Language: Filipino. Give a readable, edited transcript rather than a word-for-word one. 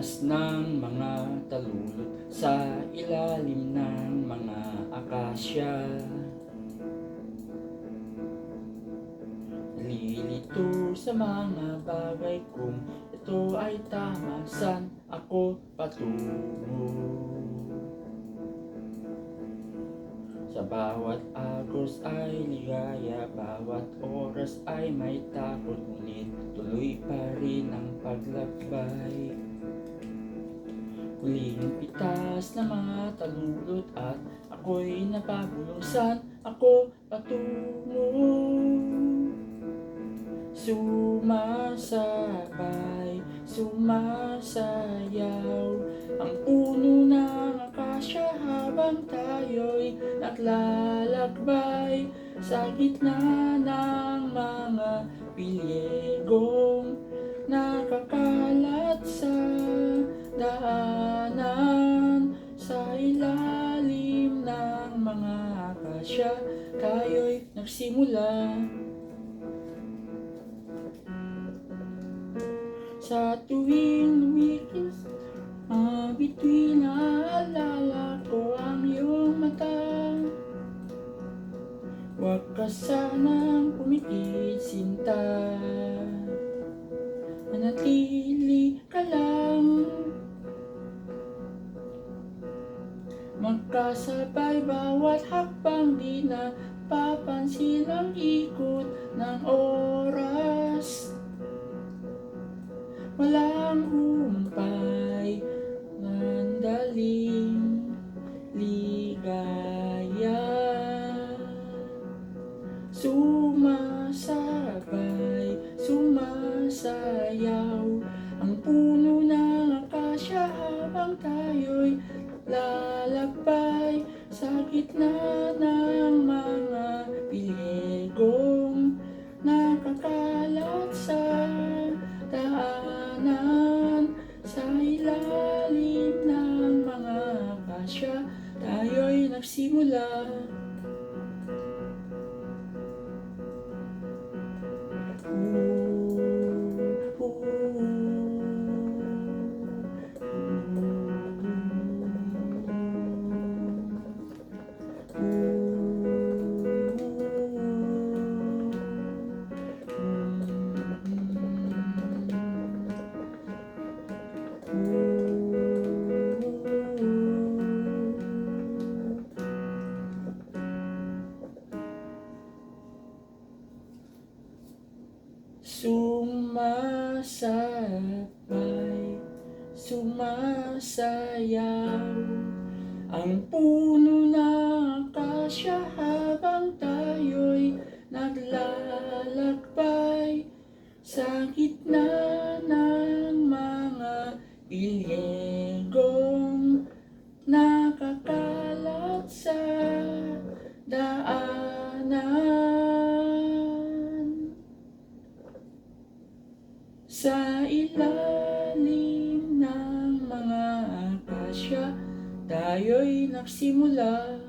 Likas ng mga talulot sa ilalim ng mga akasya. Nalilito sa mga bagay kung ito ay tama, saan ako patungo. Sa bawat agos ay ligaya, bawat oras ay may takot, ngunit tuloy pa rin ang paglakbay. Huling pitas na mga talulot at ako'y napabulong, saan ako patungo. Sumasabay, sumasayaw ang puno ng akasya habang tayo'y naglalakbay sa gitna ng mga pilyegong nakakalat sa daanan. Sa ilalim ng mga akasya tayo'y nagsimula. Sa tuwing lumikis, bituin naalala ko ang iyong mata. Huwag ka sanang pumikit, sinta. Manatili ka lang. Magkasabay bawat hakbang, di na papansin ang ikot ng oras. Walang humpay, mandaling ligaya. Sumasabay, sumasayaw ang puno ng akasya habang tayo'y lalakbay sa gitna ng mga pilyegong nakakalat sa daanan. Sa ilalim ng mga akasya tayo'y nagsimula. Sumasabay, sumasayaw ang puno ng akasya habang tayo'y naglalakbay sa gitna ng mga pilyegong nakakalat sa daanan. Sa ilalim ng mga akasya tayo'y nagsimula.